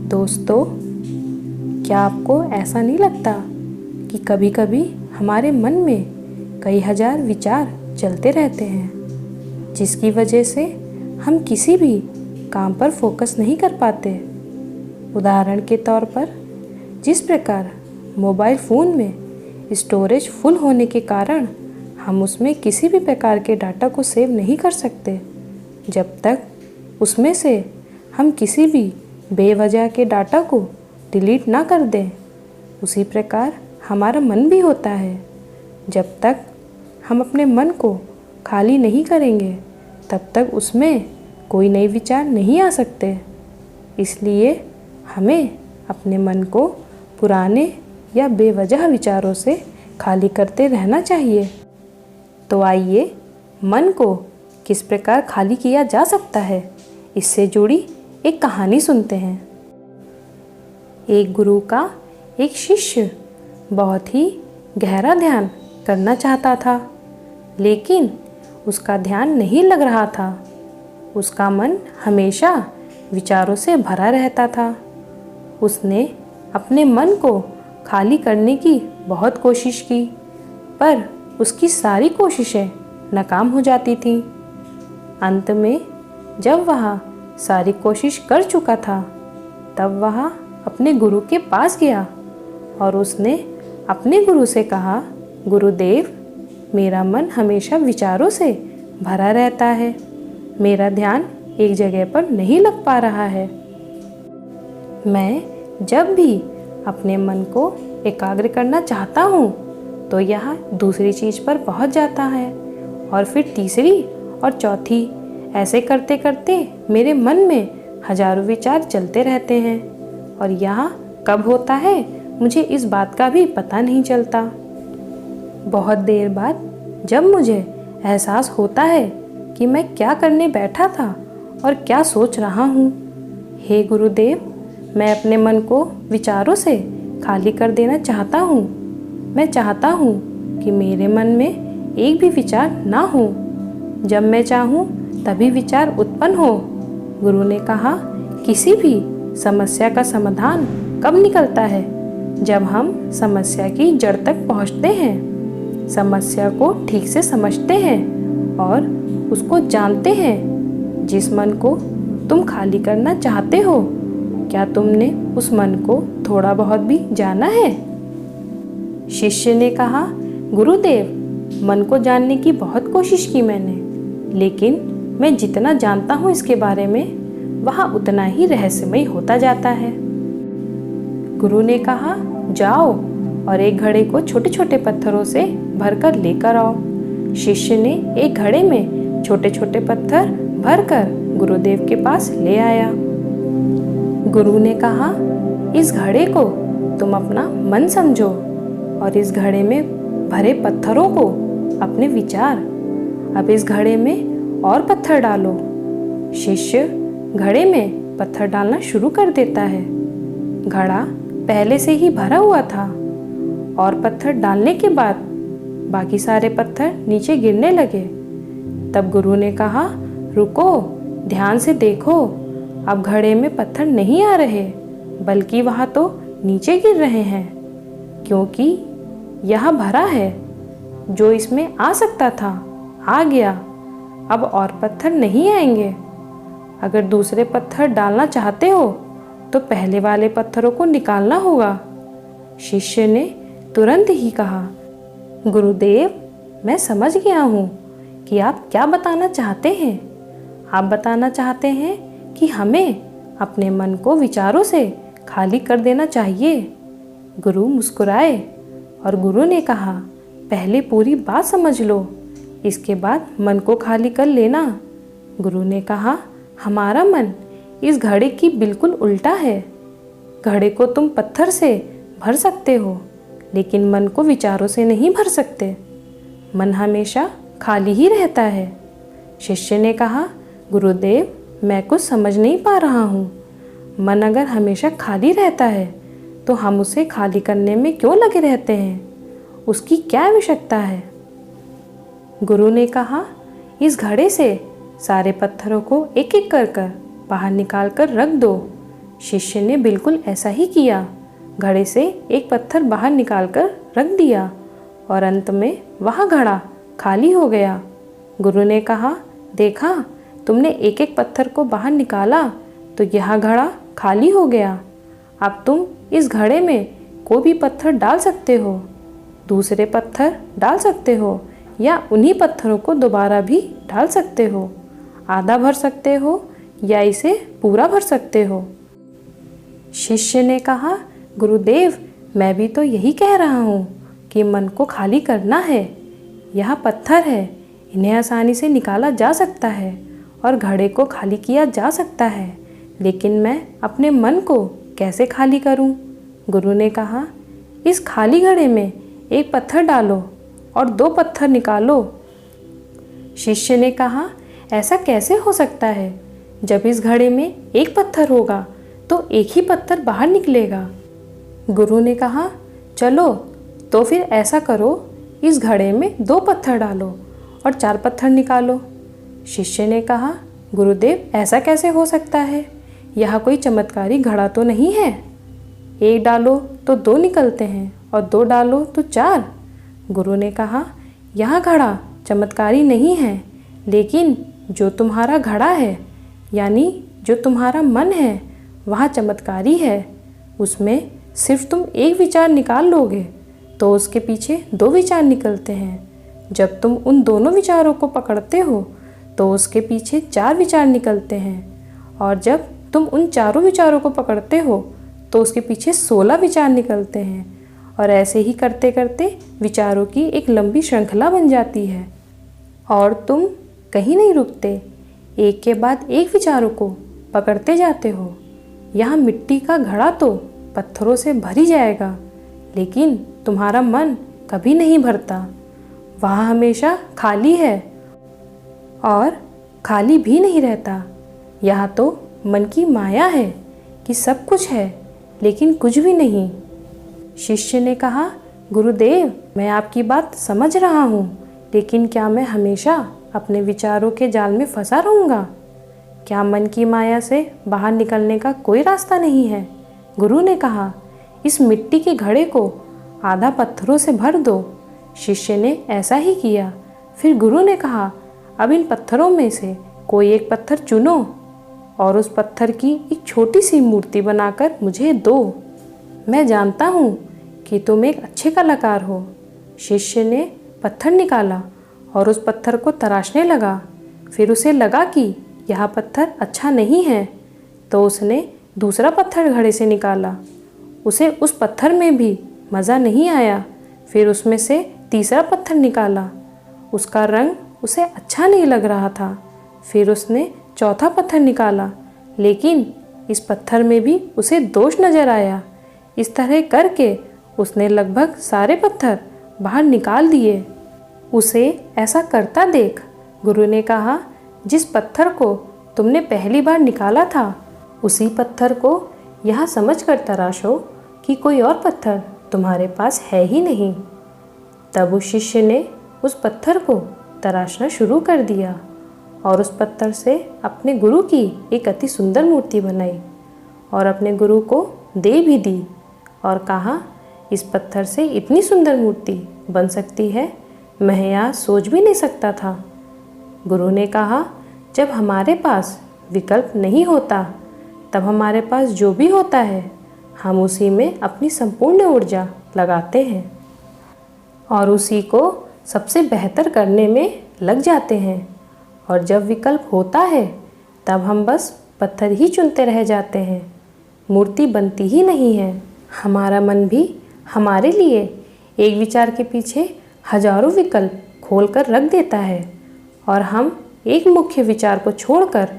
दोस्तों, क्या आपको ऐसा नहीं लगता कि कभी-कभी हमारे मन में कई हजार विचार चलते रहते हैं, जिसकी वजह से हम किसी भी काम पर फोकस नहीं कर पाते। उदाहरण के तौर पर, जिस प्रकार मोबाइल फ़ोन में स्टोरेज फुल होने के कारण हम उसमें किसी भी प्रकार के डाटा को सेव नहीं कर सकते जब तक उसमें से हम किसी भी बेवजह के डाटा को डिलीट ना कर दें। उसी प्रकार हमारा मन भी होता है। जब तक हम अपने मन को खाली नहीं करेंगे तब तक उसमें कोई नए विचार नहीं आ सकते। इसलिए हमें अपने मन को पुराने या बेवजह विचारों से खाली करते रहना चाहिए। तो आइए मन को किस प्रकार खाली किया जा सकता है, इससे जुड़ी एक कहानी सुनते हैं। एक गुरु का एक शिष्य बहुत ही गहरा ध्यान करना चाहता था, लेकिन उसका ध्यान नहीं लग रहा था। उसका मन हमेशा विचारों से भरा रहता था। उसने अपने मन को खाली करने की बहुत कोशिश की, पर उसकी सारी कोशिशें नाकाम हो जाती थीं। अंत में जब वह सारी कोशिश कर चुका था, तब वह अपने गुरु के पास गया और उसने अपने गुरु से कहा, गुरुदेव, मेरा मन हमेशा विचारों से भरा रहता है। मेरा ध्यान एक जगह पर नहीं लग पा रहा है। मैं जब भी अपने मन को एकाग्र करना चाहता हूँ तो यह दूसरी चीज़ पर पहुँच जाता है और फिर तीसरी और चौथी। ऐसे करते करते मेरे मन में हजारों विचार चलते रहते हैं और यह कब होता है मुझे इस बात का भी पता नहीं चलता। बहुत देर बाद जब मुझे एहसास होता है कि मैं क्या करने बैठा था और क्या सोच रहा हूँ। हे गुरुदेव, मैं अपने मन को विचारों से खाली कर देना चाहता हूँ। मैं चाहता हूँ कि मेरे मन में एक भी विचार ना हो। जब मैं चाहूँ तभी विचार उत्पन्न हो। गुरु ने कहा, किसी भी समस्या का समाधान कब निकलता है? जब हम समस्या की जड़ तक पहुँचते हैं, समस्या को ठीक से समझते हैं और उसको जानते हैं। जिस मन को तुम खाली करना चाहते हो, क्या तुमने उस मन को थोड़ा बहुत भी जाना है? शिष्य ने कहा, गुरुदेव, मन को जानने की बहुत कोशिश की मैंने, लेकिन मैं जितना जानता हूँ इसके बारे में वह उतना ही रहस्यमय होता जाता है। गुरु ने कहा, जाओ और एक घड़े को छोटे छोटे पत्थरों से भरकर लेकर आओ। शिष्य ने एक घड़े में छोटे छोटे पत्थर भरकर गुरुदेव के पास ले आया। गुरु ने कहा, इस घड़े को तुम अपना मन समझो और इस घड़े में भरे पत्थरों को अपने विचार। अब इस घड़े में और पत्थर डालो। शिष्य घड़े में पत्थर डालना शुरू कर देता है। घड़ा पहले से ही भरा हुआ था और पत्थर डालने के बाद बाकी सारे पत्थर नीचे गिरने लगे। तब गुरु ने कहा, रुको, ध्यान से देखो। अब घड़े में पत्थर नहीं आ रहे, बल्कि वह तो नीचे गिर रहे हैं, क्योंकि यह भरा है। जो इसमें आ सकता था आ गया। अब और पत्थर नहीं आएंगे। अगर दूसरे पत्थर डालना चाहते हो तो पहले वाले पत्थरों को निकालना होगा। शिष्य ने तुरंत ही कहा, गुरुदेव, मैं समझ गया हूँ कि आप क्या बताना चाहते हैं। आप बताना चाहते हैं कि हमें अपने मन को विचारों से खाली कर देना चाहिए। गुरु मुस्कुराए और गुरु ने कहा, पहले पूरी बात समझ लो, इसके बाद मन को खाली कर लेना। गुरु ने कहा, हमारा मन इस घड़े की बिल्कुल उल्टा है। घड़े को तुम पत्थर से भर सकते हो, लेकिन मन को विचारों से नहीं भर सकते। मन हमेशा खाली ही रहता है। शिष्य ने कहा, गुरुदेव, मैं कुछ समझ नहीं पा रहा हूँ। मन अगर हमेशा खाली रहता है तो हम उसे खाली करने में क्यों लगे रहते हैं? उसकी क्या आवश्यकता है? गुरु ने कहा, इस घड़े से सारे पत्थरों को एक एक कर बाहर निकाल कर रख दो। शिष्य ने बिल्कुल ऐसा ही किया। घड़े से एक पत्थर बाहर निकालकर रख दिया और अंत में वह घड़ा खाली हो गया। गुरु ने कहा, देखा, तुमने एक एक पत्थर को बाहर निकाला तो यह घड़ा खाली हो गया। अब तुम इस घड़े में कोई भी पत्थर डाल सकते हो, दूसरे पत्थर डाल सकते हो या उन्हीं पत्थरों को दोबारा भी डाल सकते हो। आधा भर सकते हो या इसे पूरा भर सकते हो। शिष्य ने कहा, गुरुदेव, मैं भी तो यही कह रहा हूँ कि मन को खाली करना है। यह पत्थर है, इन्हें आसानी से निकाला जा सकता है और घड़े को खाली किया जा सकता है, लेकिन मैं अपने मन को कैसे खाली करूँ? गुरु ने कहा, इस खाली घड़े में एक पत्थर डालो और 2 पत्थर निकालो। शिष्य ने कहा, ऐसा कैसे हो सकता है? जब इस घड़े में एक पत्थर होगा तो एक ही पत्थर बाहर निकलेगा। गुरु ने कहा, चलो तो फिर ऐसा करो, इस घड़े में 2 पत्थर डालो और 4 पत्थर निकालो। शिष्य ने कहा, गुरुदेव, ऐसा कैसे हो सकता है? यह कोई चमत्कारी घड़ा तो नहीं है। 1 डालो तो 2 निकलते हैं और 2 डालो तो 4। गुरु ने कहा, यह घड़ा चमत्कारी नहीं है, लेकिन जो तुम्हारा घड़ा है, यानी जो तुम्हारा मन है, वह चमत्कारी है। उसमें सिर्फ तुम एक विचार निकाल लोगे तो उसके पीछे 2 विचार निकलते हैं। जब तुम उन दोनों विचारों को पकड़ते हो तो उसके पीछे 4 विचार निकलते हैं, और जब तुम उन चारों विचारों को पकड़ते हो तो उसके पीछे 16 विचार निकलते हैं, और ऐसे ही करते करते विचारों की एक लंबी श्रृंखला बन जाती है और तुम कहीं नहीं रुकते, एक के बाद एक विचारों को पकड़ते जाते हो। यहाँ मिट्टी का घड़ा तो पत्थरों से भर ही जाएगा, लेकिन तुम्हारा मन कभी नहीं भरता। वह हमेशा खाली है और खाली भी नहीं रहता। यह तो मन की माया है कि सब कुछ है लेकिन कुछ भी नहीं। शिष्य ने कहा, गुरुदेव, मैं आपकी बात समझ रहा हूँ, लेकिन क्या मैं हमेशा अपने विचारों के जाल में फंसा रहूँगा? क्या मन की माया से बाहर निकलने का कोई रास्ता नहीं है? गुरु ने कहा, इस मिट्टी के घड़े को आधा पत्थरों से भर दो। शिष्य ने ऐसा ही किया। फिर गुरु ने कहा, अब इन पत्थरों में से कोई एक पत्थर चुनो और उस पत्थर की एक छोटी सी मूर्ति बनाकर मुझे दो। मैं जानता हूँ कि तुम एक अच्छे कलाकार हो। शिष्य ने पत्थर निकाला और उस पत्थर को तराशने लगा। फिर उसे लगा कि यह पत्थर अच्छा नहीं है, तो उसने दूसरा पत्थर घड़े से निकाला। उसे उस पत्थर में भी मज़ा नहीं आया। फिर उसमें से तीसरा पत्थर निकाला। उसका रंग उसे अच्छा नहीं लग रहा था। फिर उसने चौथा पत्थर निकाला, लेकिन इस पत्थर में भी उसे दोष नज़र आया। इस तरह करके उसने लगभग सारे पत्थर बाहर निकाल दिए। उसे ऐसा करता देख गुरु ने कहा, जिस पत्थर को तुमने पहली बार निकाला था, उसी पत्थर को यहाँ समझ कर तराशो कि कोई और पत्थर तुम्हारे पास है ही नहीं। तब उस शिष्य ने उस पत्थर को तराशना शुरू कर दिया और उस पत्थर से अपने गुरु की एक अति सुंदर मूर्ति बनाई और अपने गुरु को दे भी दी और कहा, इस पत्थर से इतनी सुंदर मूर्ति बन सकती है, मैं यहाँ सोच भी नहीं सकता था। गुरु ने कहा, जब हमारे पास विकल्प नहीं होता, तब हमारे पास जो भी होता है हम उसी में अपनी संपूर्ण ऊर्जा लगाते हैं और उसी को सबसे बेहतर करने में लग जाते हैं। और जब विकल्प होता है तब हम बस पत्थर ही चुनते रह जाते हैं, मूर्ति बनती ही नहीं है। हमारा मन भी हमारे लिए एक विचार के पीछे हजारों विकल्प खोल कर रख देता है और हम एक मुख्य विचार को छोड़कर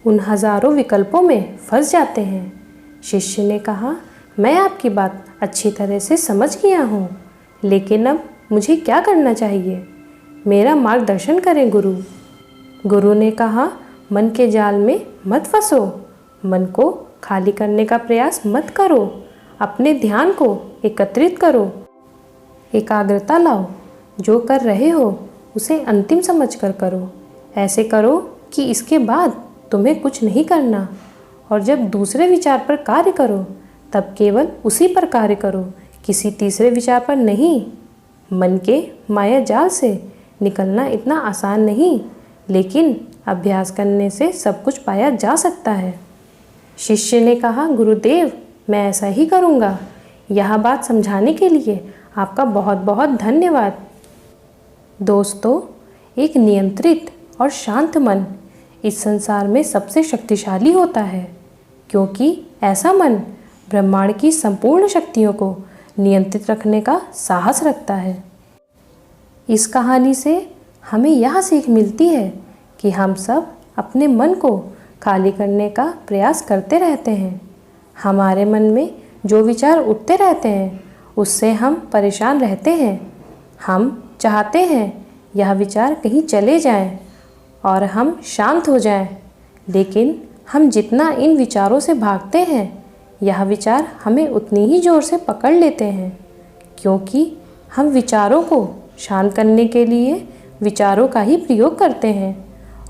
उन हजारों विकल्पों में फंस जाते हैं। शिष्य ने कहा, मैं आपकी बात अच्छी तरह से समझ गया हूँ, लेकिन अब मुझे क्या करना चाहिए? मेरा मार्गदर्शन करें गुरु। गुरु ने कहा, मन के जाल में मत फंसो, मन को खाली करने का प्रयास मत करो, अपने ध्यान को एकत्रित करो, एकाग्रता लाओ, जो कर रहे हो उसे अंतिम समझकर करो। ऐसे करो कि इसके बाद तुम्हें कुछ नहीं करना और जब दूसरे विचार पर कार्य करो तब केवल उसी पर कार्य करो, किसी तीसरे विचार पर नहीं। मन के माया जाल से निकलना इतना आसान नहीं, लेकिन अभ्यास करने से सब कुछ पाया जा सकता है। शिष्य ने कहा, गुरुदेव मैं ऐसा ही करूँगा। यह बात समझाने के लिए आपका बहुत बहुत धन्यवाद। दोस्तों, एक नियंत्रित और शांत मन इस संसार में सबसे शक्तिशाली होता है, क्योंकि ऐसा मन ब्रह्मांड की संपूर्ण शक्तियों को नियंत्रित रखने का साहस रखता है। इस कहानी से हमें यह सीख मिलती है कि हम सब अपने मन को खाली करने का प्रयास करते रहते हैं। हमारे मन में जो विचार उठते रहते हैं उससे हम परेशान रहते हैं। हम चाहते हैं यह विचार कहीं चले जाएं और हम शांत हो जाएं, लेकिन हम जितना इन विचारों से भागते हैं यह विचार हमें उतनी ही ज़ोर से पकड़ लेते हैं, क्योंकि हम विचारों को शांत करने के लिए विचारों का ही प्रयोग करते हैं।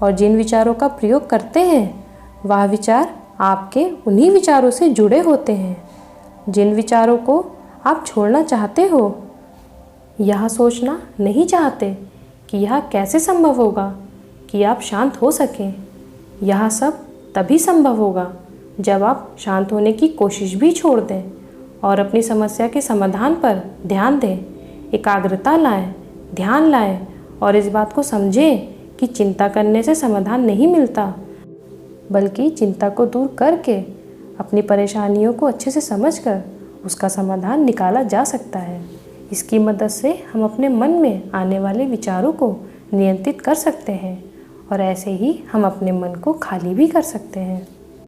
और जिन विचारों का प्रयोग करते हैं वह विचार आपके उन्हीं विचारों से जुड़े होते हैं जिन विचारों को आप छोड़ना चाहते हो। यह सोचना नहीं चाहते कि यह कैसे संभव होगा कि आप शांत हो सकें। यह सब तभी संभव होगा जब आप शांत होने की कोशिश भी छोड़ दें और अपनी समस्या के समाधान पर ध्यान दें, एकाग्रता लाएं, ध्यान लाएं और इस बात को समझें कि चिंता करने से समाधान नहीं मिलता, बल्कि चिंता को दूर करके अपनी परेशानियों को अच्छे से समझकर उसका समाधान निकाला जा सकता है। इसकी मदद से हम अपने मन में आने वाले विचारों को नियंत्रित कर सकते हैं और ऐसे ही हम अपने मन को खाली भी कर सकते हैं।